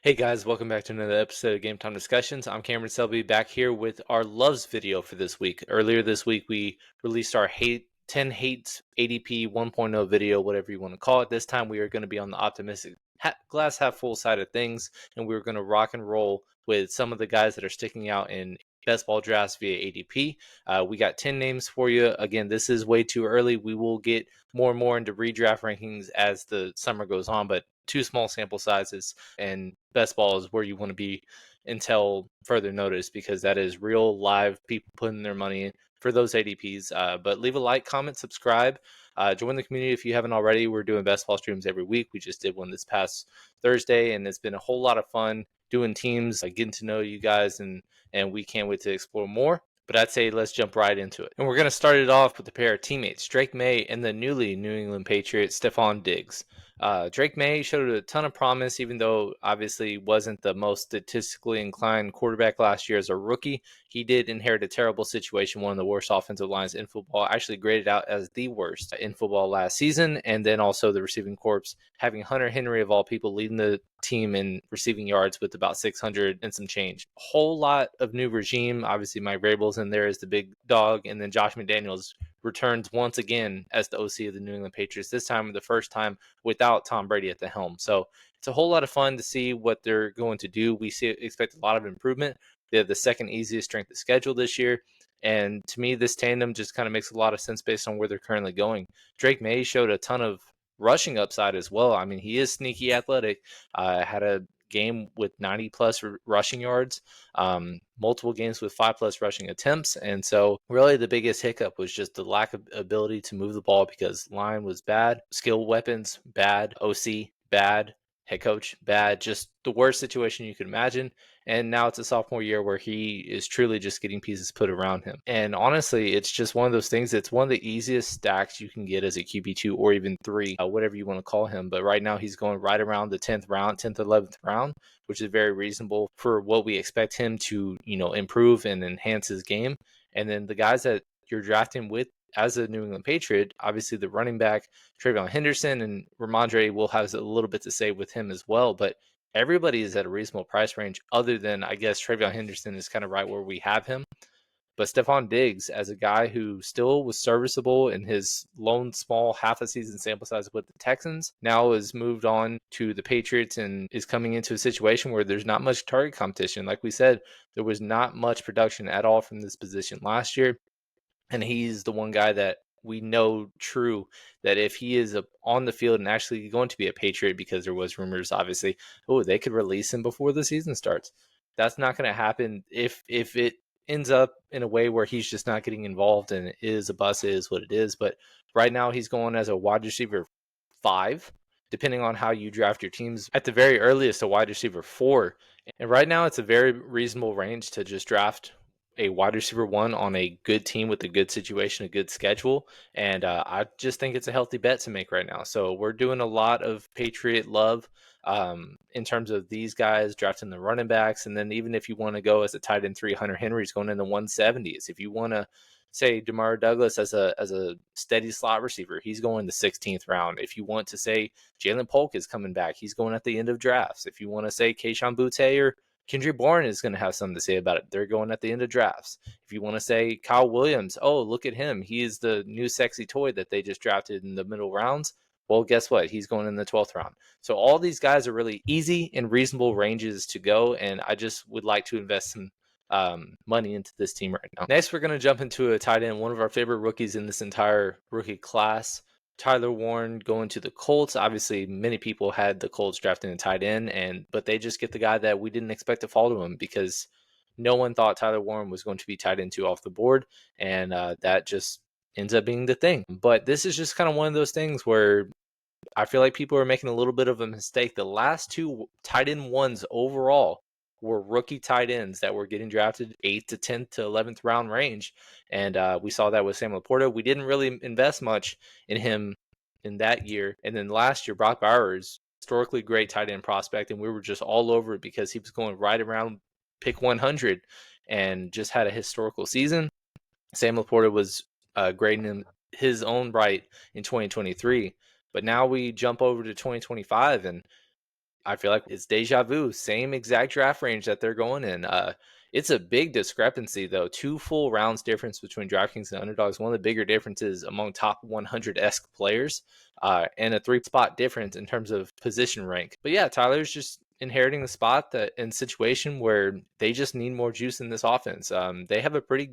Hey guys, welcome back to another episode of Game Time Discussions. I'm Cameron Selby back here with our loves video for this week. Earlier this week, we released our 10 hates ADP 1.0 video, whatever you want to call it. This time, we are going to be on the optimistic glass half full side of things, and we're going to rock and roll with some of the guys that are sticking out in best ball drafts via ADP. We got 10 names for you. Again, this is way too early. We will get more and more into redraft rankings as the summer goes on, but too small sample sizes, and best ball is where you want to be until further notice, because that is real live people putting their money in for those ADPs. But leave a like, comment, subscribe, join the community if you haven't already. We're doing best ball streams every week. We just did one this past Thursday, and it's been a whole lot of fun doing teams, getting to know you guys, and we can't wait to explore more. But I'd say let's jump right into it. And we're going to start it off with a pair of teammates, Drake May and the newly New England Patriots, Stephon Diggs. Drake May showed a ton of promise, even though obviously wasn't the most statistically inclined quarterback last year as a rookie. He did inherit a terrible situation, one of the worst offensive lines in football, actually graded out as the worst in football last season. And then also the receiving corps, having Hunter Henry of all people leading the team in receiving yards with about 600 and some change. A whole lot of new regime. Obviously, Mike Vrabel's in there as the big dog, and then Josh McDaniels returns once again as the OC of the New England Patriots, this time the first time without Tom Brady at the helm. So it's a whole lot of fun to see what they're going to do. We expect a lot of improvement. They have the second easiest strength of schedule this year. And to me, this tandem just kind of makes a lot of sense based on where they're currently going. Drake May showed a ton of rushing upside as well. I mean, he is sneaky athletic. Had a game with 90 plus rushing yards, multiple games with 5 plus rushing attempts. And so really the biggest hiccup was just the lack of ability to move the ball, because line was bad, skill weapons bad, OC bad, head coach bad, just the worst situation you could imagine. And now it's a sophomore year where he is truly just getting pieces put around him. And honestly, it's just one of those things. It's one of the easiest stacks you can get as a QB2 or even 3, whatever you want to call him. But right now he's going right around the 10th round, 10th, 11th round, which is very reasonable for what we expect him to, improve and enhance his game. And then the guys that you're drafting with as a New England Patriot, obviously the running back, TreVeyon Henderson, and Ramondre will have a little bit to say with him as well. But everybody is at a reasonable price range, other than, I guess, TreVeyon Henderson is kind of right where we have him. But Stephon Diggs, as a guy who still was serviceable in his lone small half a season sample size with the Texans, now has moved on to the Patriots and is coming into a situation where there's not much target competition. Like we said, there was not much production at all from this position last year. And he's the one guy that we know true that if he is on the field and actually going to be a Patriot, because there was rumors, obviously, they could release him before the season starts. That's not going to happen if it ends up in a way where he's just not getting involved and it is a bust. It is what it is. But right now he's going as a wide receiver 5, depending on how you draft your teams. At the very earliest, a wide receiver 4. And right now it's a very reasonable range to just draft a wide receiver 1 on a good team with a good situation, a good schedule. And I just think it's a healthy bet to make right now. So we're doing a lot of Patriot love in terms of these guys drafting the running backs. And then even if you want to go as a tight end 3, Hunter Henry's going in the 170s. If you want to say DeMar Douglas as a steady slot receiver, he's going the 16th round. If you want to say Jalen Polk is coming back, he's going at the end of drafts. If you want to say Kayshon Boutte or Kendrick Bourne is going to have something to say about it, they're going at the end of drafts. If you want to say Kyle Williams, oh, look at him, he is the new sexy toy that they just drafted in the middle rounds. Well, guess what? He's going in the 12th round. So all these guys are really easy and reasonable ranges to go, and I just would like to invest some money into this team right now. Next, we're going to jump into a tight end, one of our favorite rookies in this entire rookie class, Tyler Warren, going to the Colts. Obviously, many people had the Colts drafting a tight end, but they just get the guy that we didn't expect to fall to him, because no one thought Tyler Warren was going to be tight end 2 off the board, and that just ends up being the thing. But this is just kind of one of those things where I feel like people are making a little bit of a mistake. The last 2 tight end 1s overall were rookie tight ends that were getting drafted 8th to 10th to 11th round range. And we saw that with Sam Laporta. We didn't really invest much in him in that year. And then last year, Brock Bowers, historically great tight end prospect, and we were just all over it because he was going right around pick 100 and just had a historical season. Sam Laporta was great in his own right in 2023. But now we jump over to 2025, and I feel like it's deja vu, same exact draft range that they're going in. It's a big discrepancy, though. 2 full rounds difference between DraftKings and Underdogs. One of the bigger differences among top 100-esque players, and a 3-spot difference in terms of position rank. But yeah, Tyler's just inheriting the spot that in situation where they just need more juice in this offense. They have a pretty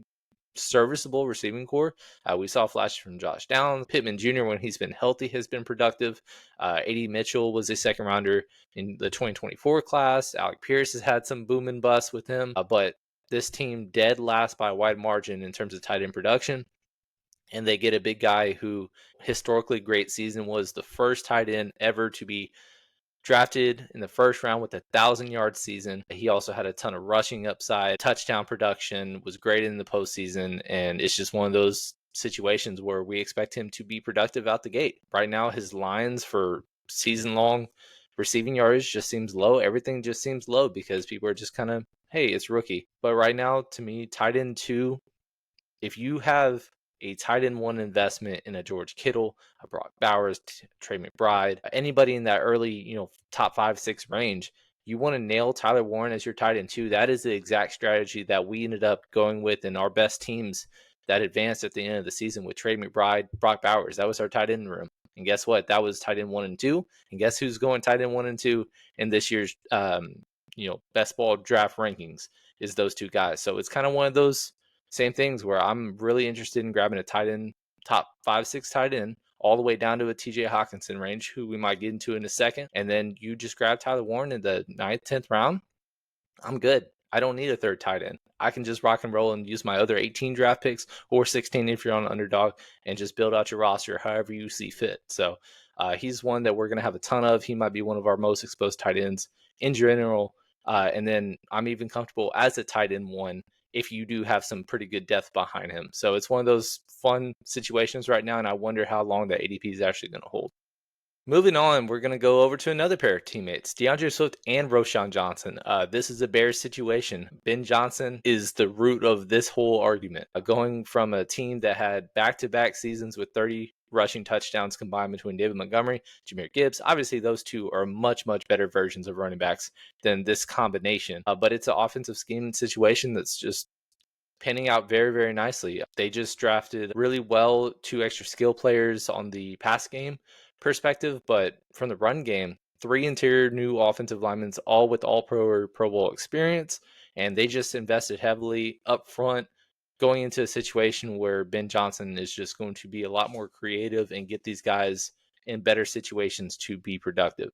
serviceable receiving core. We saw flashes from Josh Downs. Pittman Jr., when he's been healthy, has been productive. A.D. Mitchell was a second rounder in the 2024 class. Alec Pierce has had some boom and bust with him, but this team dead last by a wide margin in terms of tight end production. And they get a big guy who historically great season, was the first tight end ever to be drafted in the first round with 1,000-yard season. He also had a ton of rushing upside, touchdown production, was great in the postseason, and it's just one of those situations where we expect him to be productive out the gate. Right now, his lines for season-long receiving yardage just seems low. Everything just seems low because people are just kind of, hey, it's rookie. But right now, to me, tight end 2, if you have a tight end 1 investment in a George Kittle, a Brock Bowers, Trey McBride, anybody in that early, top 5, 6 range, you want to nail Tyler Warren as your tight end 2. That is the exact strategy that we ended up going with in our best teams that advanced at the end of the season with Trey McBride, Brock Bowers. That was our tight end room. And guess what? That was tight end 1 and 2. And guess who's going tight end 1 and 2 in this year's best ball draft rankings is those 2 guys. So it's kind of one of those same things where I'm really interested in grabbing a tight end, top 5, 6 tight end, all the way down to a TJ Hockenson range, who we might get into in a second. And then you just grab Tyler Warren in the 9th, 10th round. I'm good. I don't need a third tight end. I can just rock and roll and use my other 18 draft picks or 16 if you're on Underdog and just build out your roster however you see fit. So he's one that we're going to have a ton of. He might be one of our most exposed tight ends in general. And then I'm even comfortable as a tight end 1 if you do have some pretty good depth behind him. So it's one of those fun situations right now, and I wonder how long that ADP is actually going to hold. Moving on, we're going to go over to another pair of teammates, DeAndre Swift and Roschon Johnson. This is a Bears situation. Ben Johnson is the root of this whole argument. Going from a team that had back-to-back seasons with 30 rushing touchdowns combined between David Montgomery, Jahmyr Gibbs. Obviously, those two are much, much better versions of running backs than this combination. But it's an offensive scheme situation that's just panning out very, very nicely. They just drafted really well 2 extra skill players on the pass game perspective, but from the run game, 3 interior new offensive linemen, all with all-pro or Pro Bowl experience, and they just invested heavily up front, going into a situation where Ben Johnson is just going to be a lot more creative and get these guys in better situations to be productive.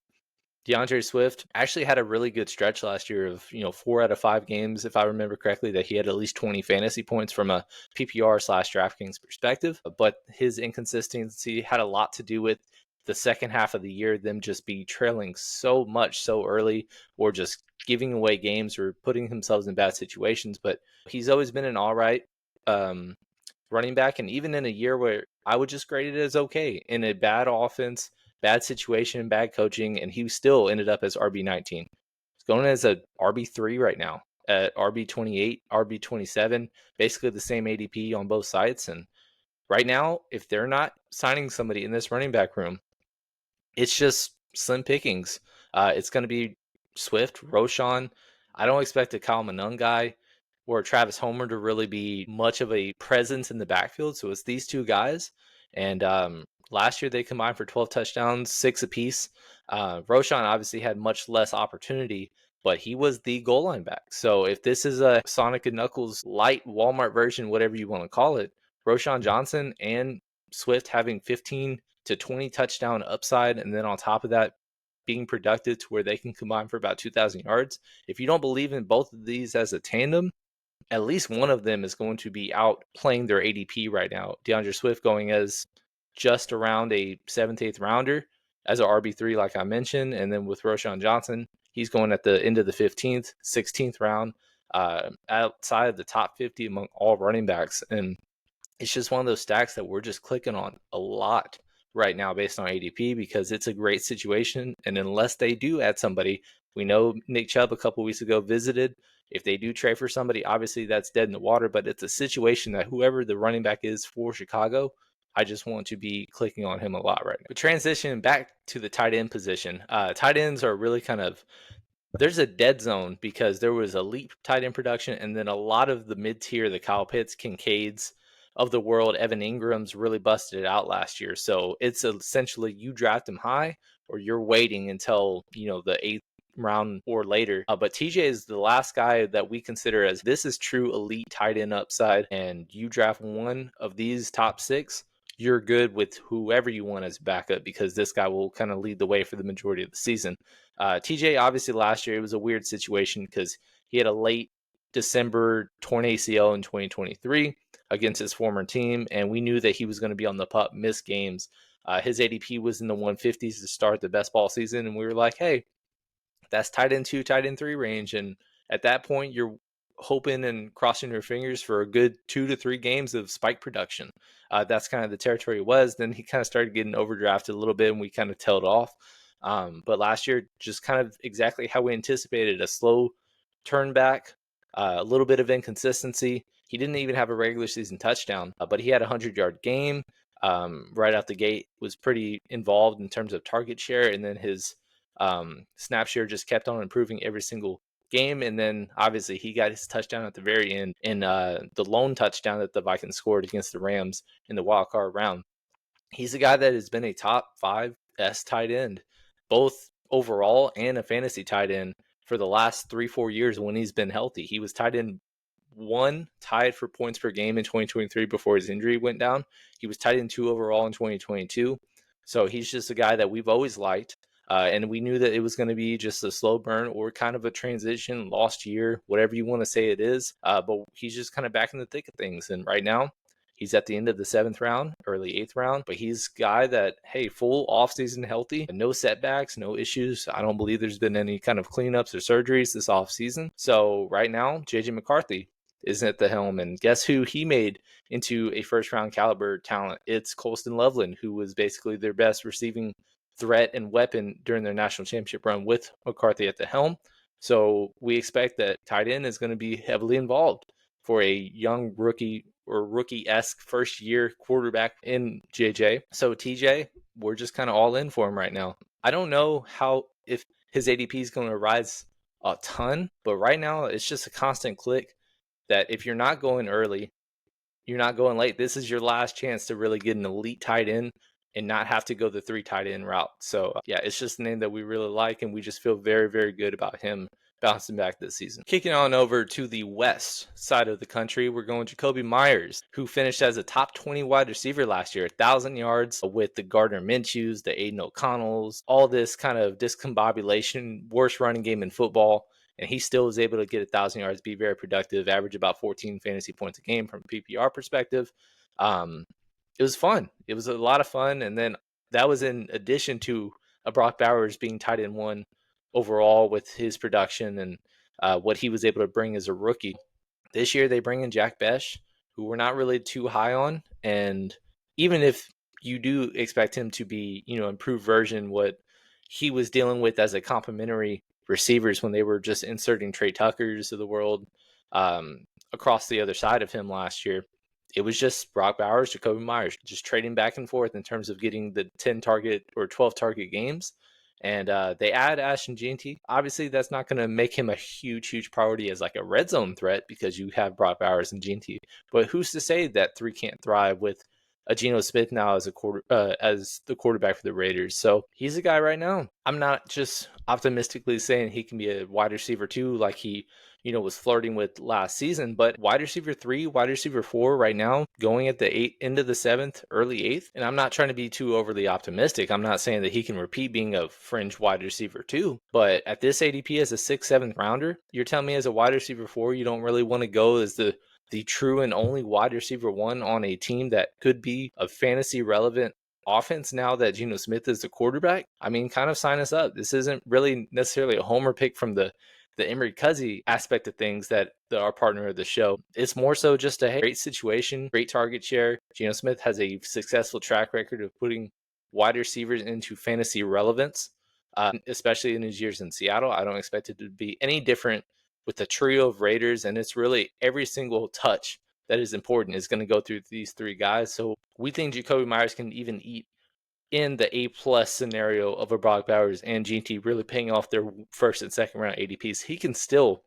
DeAndre Swift actually had a really good stretch last year of, 4 out of 5 games, if I remember correctly, that he had at least 20 fantasy points from a PPR/DraftKings perspective. But his inconsistency had a lot to do with the second half of the year, them just be trailing so much so early or just giving away games or putting themselves in bad situations. But he's always been an all right running back. And even in a year where I would just grade it as okay, in a bad offense, bad situation, bad coaching, and he still ended up as RB19. He's going as a RB3 right now at RB28, RB27, basically the same ADP on both sites. And right now, if they're not signing somebody in this running back room, it's just slim pickings. It's going to be Swift, Roschon. I don't expect a Kyle Manung guy or Travis Homer to really be much of a presence in the backfield. So it's these 2 guys. And last year they combined for 12 touchdowns, 6 apiece. Roschon obviously had much less opportunity, but he was the goal line back. So if this is a Sonic and Knuckles light Walmart version, whatever you want to call it, Roschon Johnson and Swift having 15 to 20 touchdown upside, and then on top of that, being productive to where they can combine for about 2,000 yards. If you don't believe in both of these as a tandem, at least one of them is going to be out playing their ADP right now. DeAndre Swift going as just around a 7th, 8th rounder as a RB3, like I mentioned. And then with Roschon Johnson, he's going at the end of the 15th, 16th round, outside of the top 50 among all running backs. And it's just one of those stacks that we're just clicking on a lot right now based on ADP because it's a great situation. And unless they do add somebody, we know Nick Chubb a couple weeks ago visited. If they do trade for somebody, obviously that's dead in the water, but it's a situation that whoever the running back is for Chicago, I just want to be clicking on him a lot right now. But transition back to the tight end position. Tight ends are really kind of, there's a dead zone because there was elite tight end production, and then a lot of the mid-tier, the Kyle Pitts, Kincaids of the world, Evan Ingram's really busted it out last year. So it's essentially you draft him high or you're waiting until, the eighth round or later. But TJ is the last guy that we consider as this is true elite tight end upside, and you draft one of these top six, you're good with whoever you want as backup because this guy will kind of lead the way for the majority of the season. TJ, obviously, last year it was a weird situation because he had a late December torn ACL in 2023 against his former team, and we knew that he was going to be on the pup, miss games. His ADP was in the 150s to start the best ball season, and we were like, hey, that's tight end 2, tight end 3 range. And at that point, you're hoping and crossing your fingers for a good 2 to 3 games of spike production. That's kind of the territory it was. Then he kind of started getting overdrafted a little bit, and we kind of tailed off. But last year, just kind of exactly how we anticipated, a slow turn back, a little bit of inconsistency. He didn't even have a regular season touchdown, but he had a 100-yard game. Right out the gate, was pretty involved in terms of target share, and then his snap share just kept on improving every single game. And then obviously he got his touchdown at the very end in the lone touchdown that the Vikings scored against the Rams in the wild card round. He's a guy that has been a top 5 S tight end, both overall and a fantasy tight end for the last 3-4 years when he's been healthy. He was tight end 1, tied for points per game in 2023 before his injury went down. He was tight end 2 overall in 2022. So he's just a guy that we've always liked. And we knew that it was going to be just a slow burn or kind of a transition, lost year, whatever you want to say it is. But he's just kind of back in the thick of things. And right now, he's at the end of the 7th round, early 8th round. But he's a guy that, hey, full offseason healthy, no setbacks, no issues. I don't believe there's been any kind of cleanups or surgeries this offseason. So right now, JJ McCarthy isn't at the helm. And guess who he made into a first-round caliber talent? It's Colston Loveland, who was basically their best receiving threat and weapon during their national championship run with McCarthy at the helm. So we expect that tight end is going to be heavily involved for a young rookie or rookie-esque first-year quarterback in JJ. So TJ, we're just kind of all in for him right now. I don't know if his ADP is going to rise a ton, but right now it's just a constant click that if you're not going early, you're not going late. This is your last chance to really get an elite tight end and not have to go the 3 tight end route. So yeah, it's just a name that we really like, and we just feel very, very good about him bouncing back this season. Kicking on over to the west side of the country, we're going Jakobi Meyers, who finished as a top 20 wide receiver last year, 1,000 yards with the Gardner Minshews, the Aiden O'Connells, all this kind of discombobulation, worst running game in football. And he still was able to get 1,000 yards, be very productive, average about 14 fantasy points a game from a PPR perspective. It was fun. It was a lot of fun. And then that was in addition to a Brock Bowers being tight end 1 overall with his production and what he was able to bring as a rookie. This year they bring in Jack Besh, who we're not really too high on. And even if you do expect him to be, improved version what he was dealing with as a complimentary receivers when they were just inserting Trey Tuckers of the world across the other side of him last year. It was just Brock Bowers, Jakobi Meyers, just trading back and forth in terms of getting the 10 target or 12 target games. And they add Ashton Jeanty. Obviously, that's not going to make him a huge priority as like a red zone threat because you have Brock Bowers and Jeanty. But who's to say that 3 can't thrive with a Geno Smith now as as the quarterback for the Raiders? So he's a guy right now. I'm not just optimistically saying he can be a wide receiver 2 like he was flirting with last season, but wide receiver 3, wide receiver 4 right now, going at the end of the 7th, early 8th. And I'm not trying to be too overly optimistic. I'm not saying that he can repeat being a fringe wide receiver 2, but at this ADP as a 6th, 7th rounder, you're telling me as a wide receiver 4, you don't really want to go as the true and only wide receiver 1 on a team that could be a fantasy relevant offense now that Geno Smith is the quarterback? I mean, kind of sign us up. This isn't really necessarily a homer pick from the Emery Cuzzy aspect of things that our partner of the show. It's more so just a great situation, great target share. Geno Smith has a successful track record of putting wide receivers into fantasy relevance, especially in his years in Seattle. I don't expect it to be any different with the trio of Raiders, and it's really every single touch that is important is going to go through these three guys. So we think Jakobi Meyers can even eat in the A+ scenario of a Brock Bowers and GT really paying off their first and second round ADPs. He can still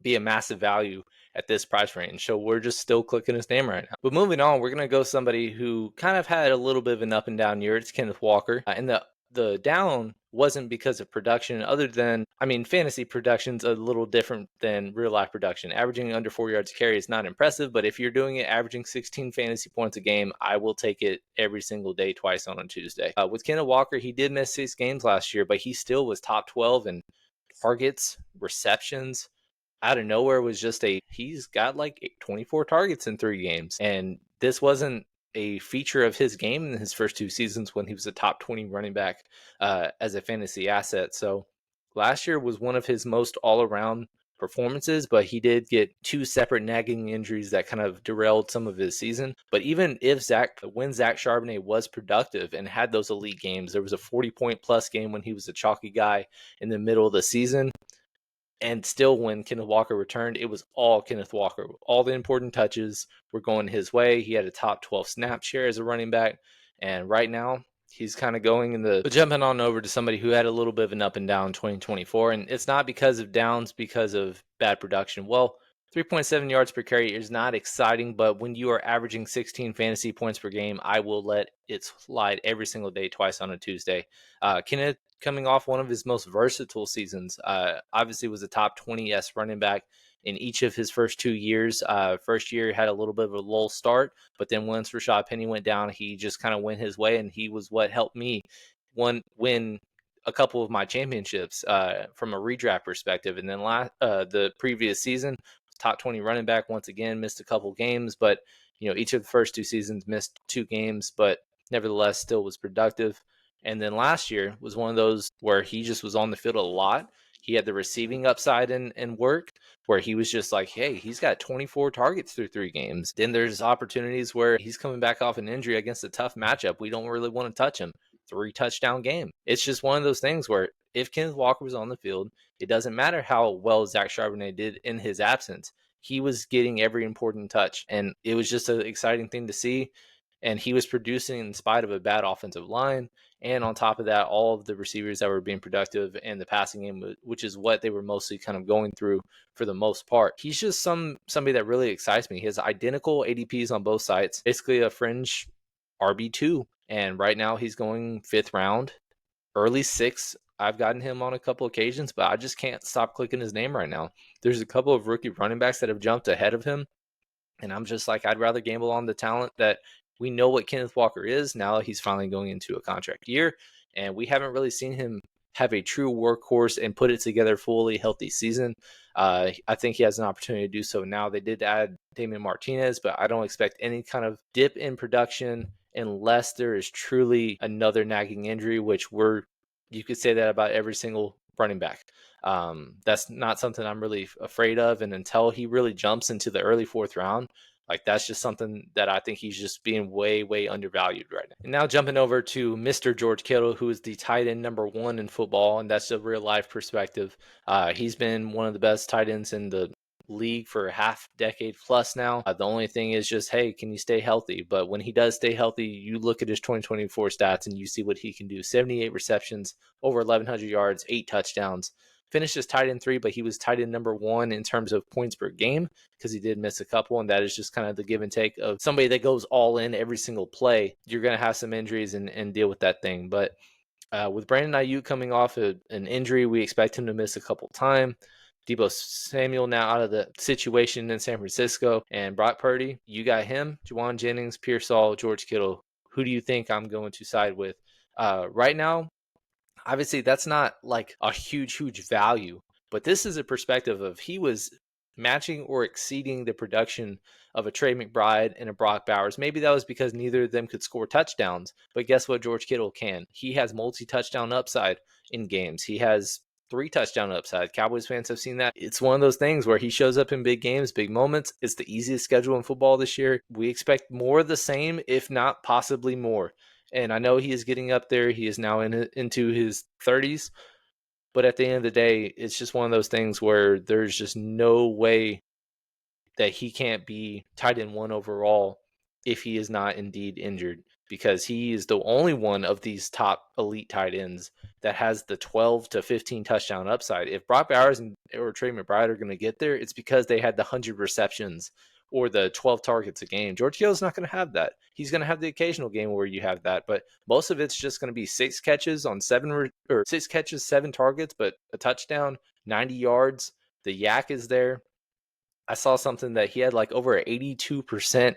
be a massive value at this price range. So we're just still clicking his name right now. But moving on, we're going to go somebody who kind of had a little bit of an up and down year. It's Kenneth Walker. And the down wasn't because of production, other than, I mean, fantasy production's a little different than real life production. Averaging under 4 yards a carry is not impressive, but if you're doing it averaging 16 fantasy points a game, I will take it every single day, twice on a Tuesday. With Kenneth Walker, he did miss 6 games last year, but he still was top 12 in targets, receptions. Out of nowhere was just he's got like 24 targets in 3 games. And this wasn't a feature of his game in his first 2 seasons when he was a top 20 running back as a fantasy asset. So last year was one of his most all-around performances, but he did get 2 separate nagging injuries that kind of derailed some of his season. But even if when Zach Charbonnet was productive and had those elite games, there was a 40-point plus game when he was a chalky guy in the middle of the season. And still, when Kenneth Walker returned, it was all Kenneth Walker. All the important touches were going his way. He had a top 12 snap share as a running back. And right now, he's kind of going in the jumping on over to somebody who had a little bit of an up and down 2024. And it's not because of downs, because of bad production. Well, 3.7 yards per carry is not exciting, but when you are averaging 16 fantasy points per game, I will let it slide every single day, twice on a Tuesday. Kenneth, coming off one of his most versatile seasons, obviously was a top 20 running back in each of his first 2 years. First year had a little bit of a lull start, but then once Rashad Penny went down, he just kind of went his way, and he was what helped me win a couple of my championships from a redraft perspective. And then the previous season, top 20 running back once again, missed a couple games, but each of the first 2 seasons missed 2 games, but nevertheless still was productive. And then last year was one of those where he just was on the field a lot. He had the receiving upside and work where he was just like, hey, he's got 24 targets through 3 games. Then there's opportunities where he's coming back off an injury against a tough matchup. We don't really want to touch him. 3 touchdown game. It's just one of those things where if Kenneth Walker was on the field, it doesn't matter how well Zach Charbonnet did in his absence. He was getting every important touch, and it was just an exciting thing to see. And he was producing in spite of a bad offensive line. And on top of that, all of the receivers that were being productive and the passing game, which is what they were mostly kind of going through for the most part. He's just somebody that really excites me. He has identical ADPs on both sides, basically a fringe RB2. And right now he's going 5th round, early 6th. I've gotten him on a couple occasions, but I just can't stop clicking his name right now. There's a couple of rookie running backs that have jumped ahead of him. And I'm just like, I'd rather gamble on the talent that we know what Kenneth Walker is. Now he's finally going into a contract year, and we haven't really seen him have a true workhorse and put it together fully healthy season. I think he has an opportunity to do so now. They did add Damian Martinez, but I don't expect any kind of dip in production unless there is truly another nagging injury, which you could say that about every single running back. That's not something I'm really afraid of. And until he really jumps into the early 4th round, like that's just something that I think he's just being way, way undervalued right now. And now jumping over to Mr. George Kittle, who is the tight end number 1 in football, and that's a real life perspective. He's been one of the best tight ends in the league for a half decade plus now. The only thing is just, hey, can you stay healthy? But when he does stay healthy, you look at his 2024 stats and you see what he can do. 78 receptions, over 1,100 yards, 8 touchdowns. Finished as tight end 3, but he was tight end number 1 in terms of points per game because he did miss a couple, and that is just kind of the give and take of somebody that goes all in every single play. You're going to have some injuries and deal with that thing. But with Brandon Ayuk coming off an injury, we expect him to miss a couple time. Deebo Samuel now out of the situation in San Francisco, and Brock Purdy, you got him, Juwan Jennings, Pearsall, George Kittle. Who do you think I'm going to side with? Right now, obviously that's not like a huge value, but this is a perspective of he was matching or exceeding the production of a Trey McBride and a Brock Bowers. Maybe that was because neither of them could score touchdowns, but guess what George Kittle can? He has multi-touchdown upside in games. He has 3 touchdown upside. Cowboys fans have seen that. It's one of those things where he shows up in big games, big moments. It's the easiest schedule in football this year. We expect more of the same, if not possibly more. And I know he is getting up there. He is now into his 30s. But at the end of the day, it's just one of those things where there's just no way that he can't be tight end 1 overall if he is not indeed injured, because he is the only one of these top elite tight ends that has the 12 to 15 touchdown upside. If Brock Bowers or Trey McBride are going to get there, it's because they had the 100 receptions or the 12 targets a game. George Kittle's not going to have that. He's going to have the occasional game where you have that, but most of it's just going to be 6 catches on 6 catches, 7 targets, but a touchdown, 90 yards. The yak is there. I saw something that he had like over 82%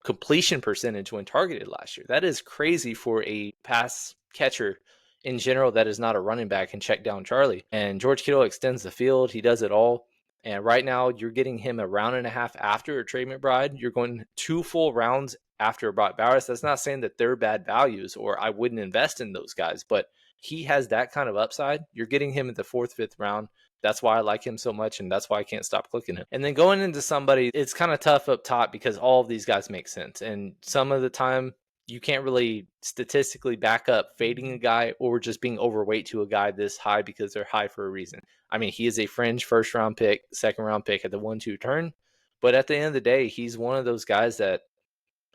completion percentage when targeted last year. That is crazy for a pass catcher in general that is not a running back and check down Charlie. And George Kittle extends the field. He does it all. And right now you're getting him a round and a half after a Trey McBride. You're going 2 full rounds after Brock Bowers. That's not saying that they're bad values or I wouldn't invest in those guys, but he has that kind of upside. You're getting him at the 4th, 5th round. That's why I like him so much, and that's why I can't stop clicking him. And then going into somebody, it's kind of tough up top because all of these guys make sense. And some of the time, you can't really statistically back up fading a guy or just being overweight to a guy this high because they're high for a reason. I mean, he is a fringe 1st round pick, 2nd round pick at the 1-2 turn. But at the end of the day, he's one of those guys that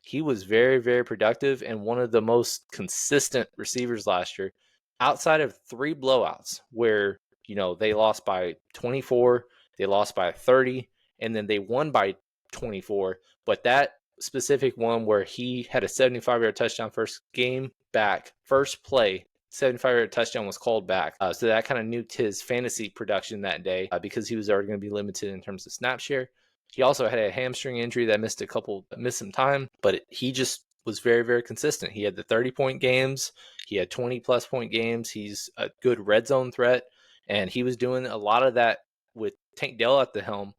he was very, very productive and one of the most consistent receivers last year, outside of 3 blowouts where they lost by 24, they lost by 30, and then they won by 24. But that specific one where he had a 75-yard touchdown first game back, first play, 75-yard touchdown was called back. So that kind of nuked his fantasy production that day because he was already going to be limited in terms of snap share. He also had a hamstring injury that missed some time, but he just was very, very consistent. He had the 30-point games. He had 20-plus point games. He's a good red zone threat. And he was doing a lot of that with Tank Dell at the helm.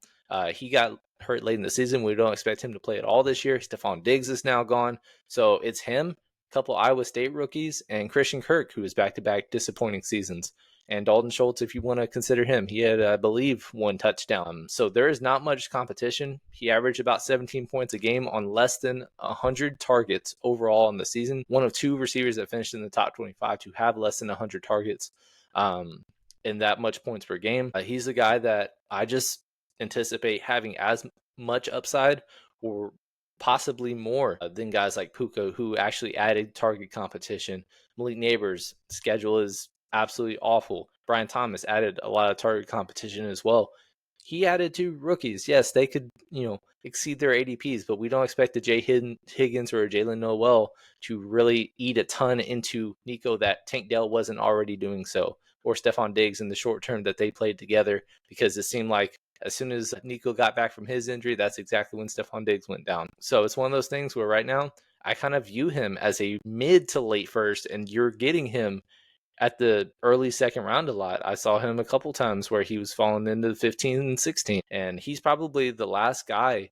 He got hurt late in the season. We don't expect him to play at all this year. Stephon Diggs is now gone. So it's him, a couple Iowa State rookies, and Christian Kirk, who is back-to-back disappointing seasons. And Dalton Schultz, if you want to consider him. He had, I believe, 1 touchdown. So there is not much competition. He averaged about 17 points a game on less than 100 targets overall in the season. One of 2 receivers that finished in the top 25 to have less than 100 targets. In that much points per game. He's a guy that I just anticipate having as much upside or possibly more than guys like Puka, who actually added target competition. Malik Neighbors' schedule is absolutely awful. Brian Thomas added a lot of target competition as well. He added 2 rookies. Yes, they could, exceed their ADPs, but we don't expect a Jay Higgins or a Jalen Noel to really eat a ton into Nico that Tank Dell wasn't already doing so, or Stephon Diggs in the short term that they played together, because it seemed like as soon as Nico got back from his injury, that's exactly when Stephon Diggs went down. So it's one of those things where right now I kind of view him as a mid to late first, and you're getting him at the early 2nd round a lot. I saw him a couple times where he was falling into the 15 and 16, and he's probably the last guy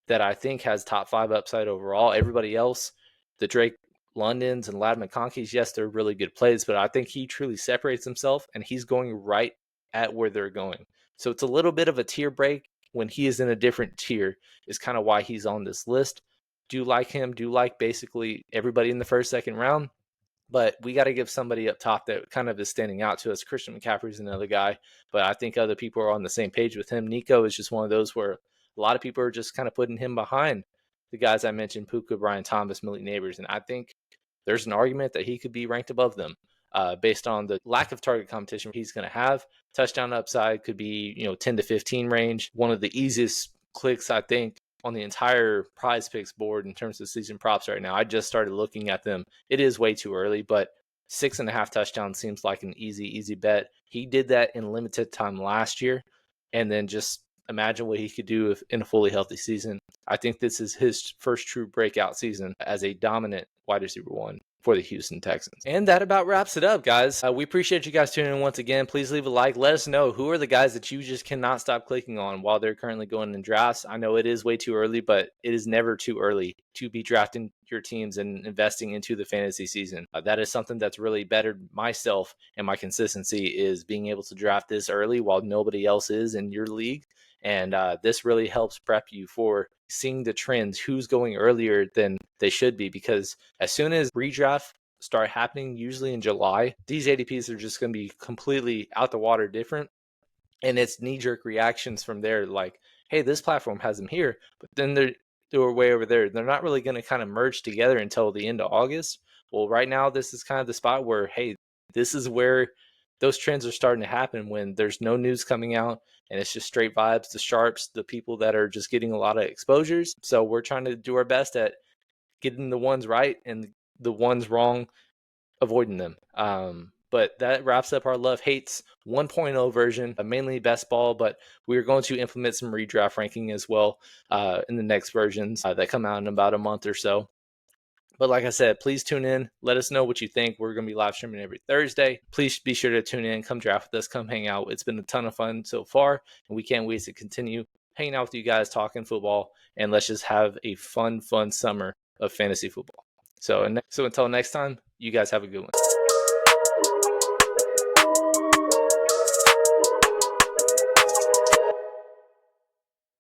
that I think has top 5 upside overall. Everybody else, the Drake Londons and Ladd McConkeys, yes, they're really good plays, but I think he truly separates himself, and he's going right at where they're going. So it's a little bit of a tier break when he is in a different tier is kind of why he's on this list. Do like him, do like basically everybody in the 1st, 2nd round. But we got to give somebody up top that kind of is standing out to us. Christian McCaffrey is another guy, but I think other people are on the same page with him. Nico is just one of those where a lot of people are just kind of putting him behind the guys I mentioned, Puka, Brian Thomas, Malik Neighbors, and I think there's an argument that he could be ranked above them based on the lack of target competition he's going to have. Touchdown upside could be 10 to 15 range. One of the easiest clicks, I think, on the entire prize picks board in terms of season props right now. I just started looking at them. It is way too early, but 6.5 touchdowns seems like an easy bet. He did that in limited time last year, and then just imagine what he could do in a fully healthy season. I think this is his first true breakout season as a dominant wide receiver 1 for the Houston Texans. And that about wraps it up, guys. We appreciate you guys tuning in once again. Please leave a like. Let us know who are the guys that you just cannot stop clicking on while they're currently going in drafts. I know it is way too early, but it is never too early to be drafting your teams and investing into the fantasy season. That is something that's really bettered myself and my consistency, is being able to draft this early while nobody else is in your league. And this really helps prep you for seeing the trends, who's going earlier than they should be, because as soon as redraft start happening, usually in July, these ADPs are just going to be completely out the water different. And it's knee-jerk reactions from there, like, hey, this platform has them here, but then they're way over there. They're not really going to kind of merge together until the end of August. Well, right now, this is kind of the spot where, hey, this is where those trends are starting to happen when there's no news coming out and it's just straight vibes, the sharps, the people that are just getting a lot of exposures. So we're trying to do our best at getting the ones right and the ones wrong, avoiding them. But that wraps up our Love Hates 1.0 version, mainly best ball, but we're going to implement some redraft ranking as well in the next versions that come out in about a month or so. But like I said, please tune in. Let us know what you think. We're going to be live streaming every Thursday. Please be sure to tune in. Come draft with us. Come hang out. It's been a ton of fun so far, and we can't wait to continue hanging out with you guys, talking football, and let's just have a fun summer of fantasy football. So until next time, you guys have a good one.